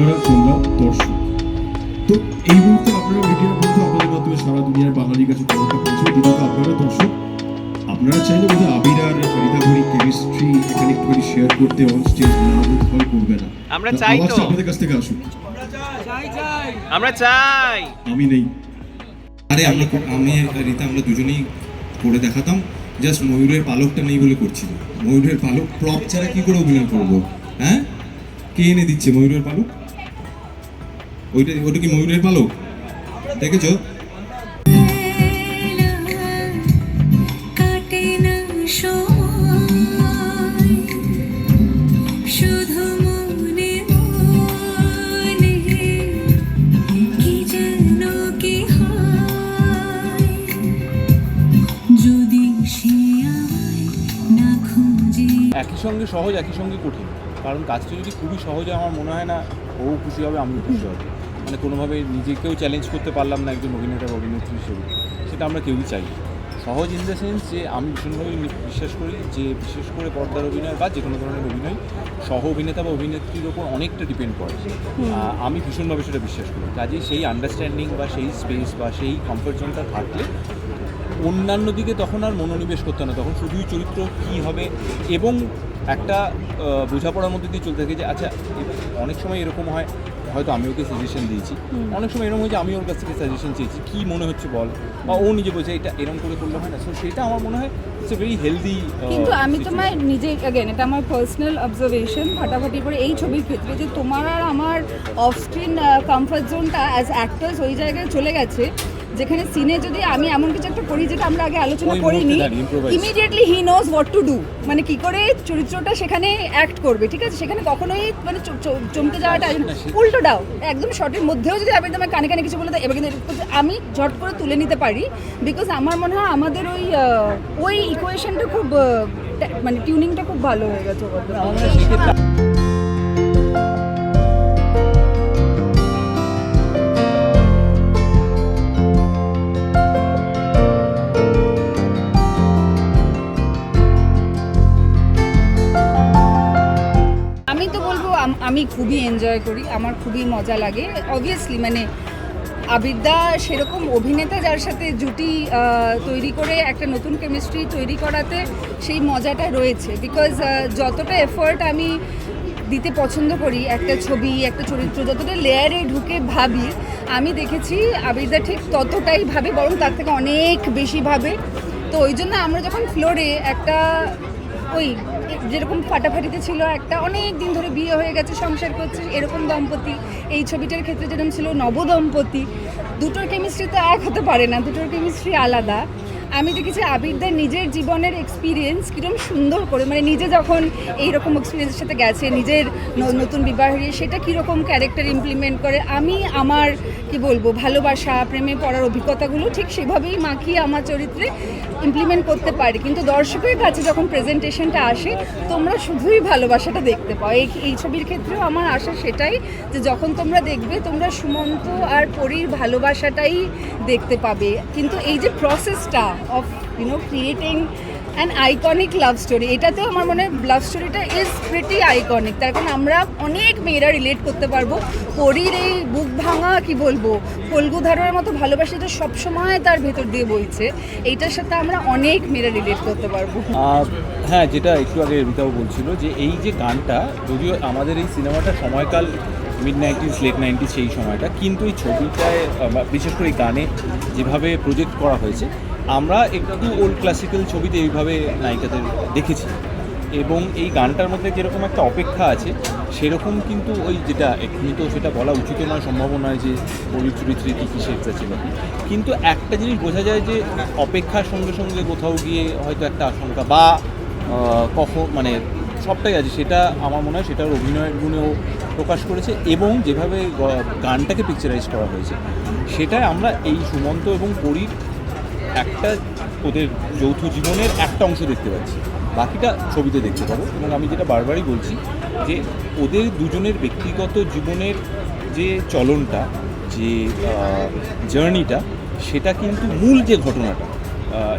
আপনারা তোমরা দর্শক। তো এই মুহূর্তে আপনারা ভিডিও বন্ধু আপনাদের মাধ্যমে সারা দুনিয়ার বাঙালির কাছে খবরটা পৌঁছে দিতে আপনারা দর্শক। আপনারা চাইলে বোধহয় আবির আর সরিতা ঘড়ি কেমিস্ট্রি এখানে একটুখানি শেয়ার করতে অন স্টেজ না বোধ করবে না। আমরা চাই তো আপনাদের কাছ থেকে আসুক। আমরা চাই। আমি নেই। আরে আমি রীতা আমরা দুজনেই করে দেখাতাম, জাস্ট ময়ূরের পালকটা নেই বলে করছি না। ময়ূরের পালক প্রপ ছাড়া কি করে অভিনয় করবো? হ্যাঁ, কে এনে দিচ্ছে ময়ূরের পালক? ওইটা কি ময়ূরের পালক? দেখেছো? একই সঙ্গে সহজ, একই সঙ্গে কঠিন। কারণ কাজটা যদি খুবই সহজ হয়, আমার মনে হয় না ও খুশি হবে, আমিও খুশি হব। মানে কোনোভাবে নিজেকেও চ্যালেঞ্জ করতে পারলাম না একজন অভিনেতা বা অভিনেত্রী হিসেবে, সেটা আমরা কেউই চাই। সহজ ইন দ্য সেন্স যে আমি ভীষণভাবে বিশ্বাস করি যে বিশেষ করে পর্দার অভিনয় বা যে কোনো ধরনের অভিনয় সহ অভিনেতা বা অভিনেত্রীর ওপর অনেকটা ডিপেন্ড করে। আমি ভীষণভাবে সেটা বিশ্বাস করি। কাজেই সেই আন্ডারস্ট্যান্ডিং বা সেই স্পেস বা সেই কমফর্ট জোনটা থাকলে অন্যান্য দিকে তখন আর মনোনিবেশ করতে না, তখন শুধুই চরিত্র কী হবে এবং একটা বোঝাপড়ার মধ্যে দিয়ে চলতে থাকে যে আচ্ছা অনেক সময় এরকম হয়, হয়তো আমি ওকে সাজেশন দিয়েছি, অনেক সময় এরকম হয় যে আমি ওর কাছ থেকে সাজেশন চেয়েছি, কী মনে হচ্ছে বল, বা ও নিজে বলছে এটা এরকম করে করলে হয় না। সো সেটা আমার মনে হয় ইটস এ ভেরি হেলদি। কিন্তু আমি তোমার নিজে অ্যাগেন এটা আমার পার্সোনাল অবজারভেশন ফাটাফাটি করে এই ছবির ক্ষেত্রে যে তোমার আর আমার অফ স্ক্রিন কমফর্ট জোনটা অ্যাজ অ্যাক্টার্স ওই জায়গায় চলে গেছে যেখানে সিনে যদি আমি এমন কিছু একটা করি যেটা আমরা আগে আলোচনা করিনি, immediately he knows what to do, মানে কি করে চরিত্রটা সেখানে অ্যাক্ট করবে। ঠিক আছে, সেখানে কখনোই মানে চমকে যাওয়াটা উল্টোটাও একদম শর্টের মধ্যেও যদি আমি তোমার কানে কানে কিছু বলে দেয় এবার কিন্তু আমি ঝট করে তুলে নিতে পারি, বিকজ আমার মনে হয় আমাদের ওই ইকুয়েশনটা খুব মানে টিউনিংটা খুব ভালো হয়ে গেছে। আমি খুবই এনজয় করি, আমার খুবই মজা লাগে। অবভিয়াসলি মানে আবিরদা সেরকম অভিনেতা যার সাথে জুটি তৈরি করে একটা নতুন কেমিস্ট্রি তৈরি করাতে সেই মজাটা রয়েছে, বিকজ যতটা এফোর্ট আমি দিতে পছন্দ করি একটা ছবি একটা চরিত্র, যতটা লেয়ারে ঢুকে ভাবি, আমি দেখেছি আবিরদা ঠিক ততটাই ভাবে, বরং তার থেকে অনেক বেশি ভাবে। তো ওই জন্য আমরা যখন ফ্লোরে একটা ওই যেরকম ফাটাফাটিতে ছিল একটা অনেক দিন ধরে বিয়ে হয়ে গেছে সংসার করছে এরকম দম্পতি, এই ছবিটার ক্ষেত্রে যেরকম ছিল নবদম্পতি, দুটোর কেমিস্ট্রি তো এক হতে পারে না, দুটোর কেমিস্ট্রি আলাদা। আমি দেখেছি আবিরদার নিজের জীবনের এক্সপিরিয়েন্স কীরকম সুন্দর করে, মানে নিজে যখন এইরকম এক্সপিরিয়েন্সের সাথে গেছে নিজের নতুন বিবাহে, সেটা কীরকম ক্যারেক্টার ইমপ্লিমেন্ট করে, আমি আমার কি বলবো ভালোবাসা প্রেমে পড়ার অভিজ্ঞতাগুলো ঠিক সেভাবেই মাখিয়ে আমার চরিত্রে ইমপ্লিমেন্ট করতে পারি। কিন্তু দর্শকের কাছে যখন প্রেজেন্টেশনটা আসে তোমরা শুধুই ভালোবাসাটা দেখতে পাও। এই ছবির ক্ষেত্রেও আমার আশা সেটাই যে যখন তোমরা দেখবে তোমরা সুমন্ত আর পরীর ভালোবাসাটাই দেখতে পাবে। কিন্তু এই যে প্রসেসটা of creating an iconic love story, এটাতেও আমার মনে হয় লাভ স্টোরিটা ইজ প্রিটি আইকনিক। তার কারণ আমরা অনেক মেয়েরা রিলেট করতে পারবো পরীর এই বুক ভাঙা কি বলবো ফল্গু ধারার মতো ভালোবাসাটা সবসময় তার ভেতর দিয়ে বইছে, এইটার সাথে আমরা অনেক মেয়েরা রিলেট করতে পারবো। হ্যাঁ, যেটা একটু আগে রীতাও বলছিল যে এই যে গানটা, যদিও আমাদের এই সিনেমাটা সময়কাল মিড-90s লেট 90s সেই সময়টা, কিন্তু এই ছবিটায় বিশেষ করে এই গানে যেভাবে প্রজেক্ট করা হয়েছে, আমরা একটু ওল্ড ক্লাসিক্যাল ছবিতে এইভাবে নায়িকাদের দেখেছি, এবং এই গানটার মধ্যে যেরকম একটা অপেক্ষা আছে সেরকম কিন্তু ওই যেটা এক্ষুনি তো সেটা বলা উচিত নয়, সম্ভব নয় যে পরীর চরিত্রে কী কী শেখা ছিল, কিন্তু একটা জিনিস বোঝা যায় যে অপেক্ষার সঙ্গে সঙ্গে কোথাও গিয়ে হয়তো একটা আশঙ্কা বা কখন মানে সবটাই আছে, সেটা আমার মনে হয় সেটার অভিনয়ের গুণেও প্রকাশ করেছে, এবং যেভাবে গানটাকে পিকচারাইজ করা হয়েছে সেটাই আমরা এই সুমন্ত এবং পরীর একটা ওদের যৌথ জীবনের একটা অংশ দেখতে পাচ্ছি, বাকিটা ছবিতে দেখতে পাবো। এবং আমি যেটা বারবারই বলছি যে ওদের দুজনের ব্যক্তিগত জীবনের যে চলনটা, যে জার্নিটা, সেটা কিন্তু মূল যে ঘটনাটা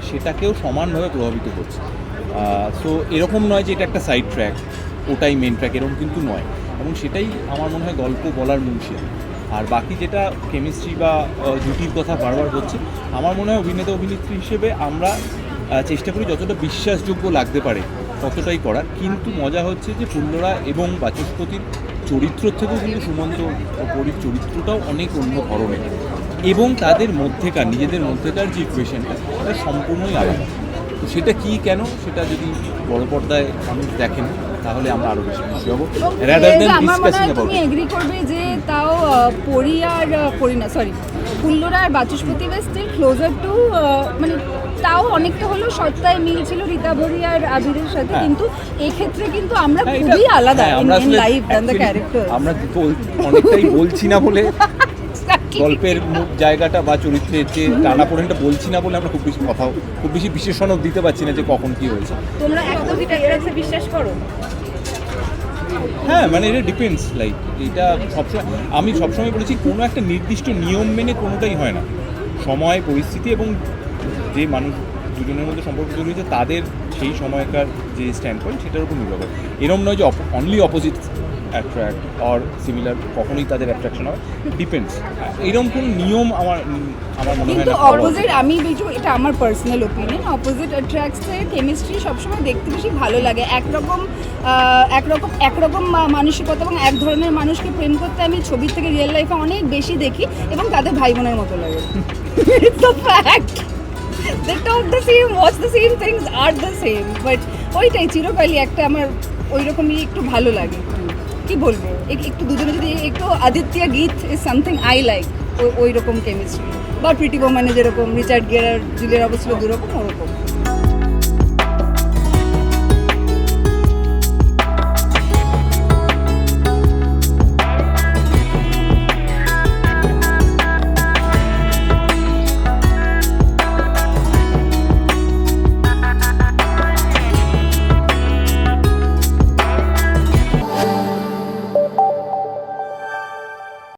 সেটাকেও সমানভাবে প্রভাবিত করছে। সো এরকম নয় যে এটা একটা সাইড ট্র্যাক, ওটাই মেন ট্র্যাক, এরকম কিন্তু নয়। এবং সেটাই আমার মনে হয় গল্প বলার মূল শিল্প। আর বাকি যেটা কেমিস্ট্রি বা জুটির কথা বারবার হচ্ছে, আমার মনে হয় অভিনেতা অভিনেত্রী হিসেবে আমরা চেষ্টা করি যতটা বিশ্বাসযোগ্য লাগতে পারে ততটাই করার। কিন্তু মজা হচ্ছে যে ফুল্লরা এবং বাচস্পতির চরিত্র থেকেও কিন্তু সুমন্ত পরীর চরিত্রটাও অনেক অন্য ধরনের, এবং তাদের মধ্যেকার নিজেদের মধ্যেকার যে ইকুয়েশনটা সেটা সম্পূর্ণই আলাদা। তো সেটা কি কেন সেটা যদি বড় পর্দায় মানুষ দেখেন তাহলে আমরা আরও বেশি খুশি হবো, রাদার দ্যান আমার মনে ডিসকাসিং হয় অ্যাবাউট তুমি এগ্রি করবে যে তাও পরি আর পরি না সরি ফুল্লরা আর Bachaspati way still closer to, মানে তাও অনেকটা হলেও সত্তায় মিল ছিল রীতা ভরি আর আবিরের সাথে, হ্যাঁ। কিন্তু এক্ষেত্রে কিন্তু আমরা হ্যাঁ, খুবই এটা- আলাদা হ্যাঁ, ইন আমরা আসলে life than the actually character. আমরা অনেকটাই বলছি না বলে গল্পের মুখ জায়গাটা বা চরিত্রের যে টানাপোড়েনটা বলছি না বলে আমরা খুব বেশি বিশেষণও দিতে পারছি না যে কখন কি হয়েছে। তোমরা একদমই ট্যাগরাইজে বিশ্বাস করো? হ্যাঁ, মানে এটা ডিপেন্ডস, লাইক এটা সবসময় আমি সবসময় বলেছি কোনো একটা নির্দিষ্ট নিয়ম মেনে কোনোটাই হয় না। সময়, পরিস্থিতি এবং যে মানুষ দুজনের মধ্যে সম্পর্ক তৈরি হয়েছে তাদের সেই সময়কার যে স্ট্যান্ড পয়েন্ট সেটার উপর নির্ভর করে। এরকম নয় যে only opposite attract or similar, কখনোই তাদের অ্যাট্রাকশন হয়, ডিপেন্ডস। এরকম কোনো নিয়ম আমার মনে হয় কিন্তু না করা উচিত। অপোজিট, আমি বিজু এটা আমার পার্সোনাল ওপিনিয়ন, অপোজিট অ্যাট্রাক্টসের কেমিস্ট্রি সবসময় দেখতে বেশি ভালো লাগে। একরকম মানসিকতা এবং এক ধরনের মানুষকে প্রেম করতে আমি ছবির থেকে রিয়েল লাইফে অনেক বেশি দেখি এবং তাদের ভাই বোনের মতো লাগে। It's a fact. They talk the same, watch the same things, are the same, but ওইটাই চিরকালই একটা আমার ওই রকমই একটু ভালো লাগে। কি বলবো, একটু দুজনে যদি একটু আদিত্য গীত ইজ সামথিং আই লাইক, ওই রকম কেমিস্ট্রি, বা প্রীতি বোমানে যেরকম রিচার্ড গিয়ার আর জুলিয়ার অবস্থা দুরকম ওরকম।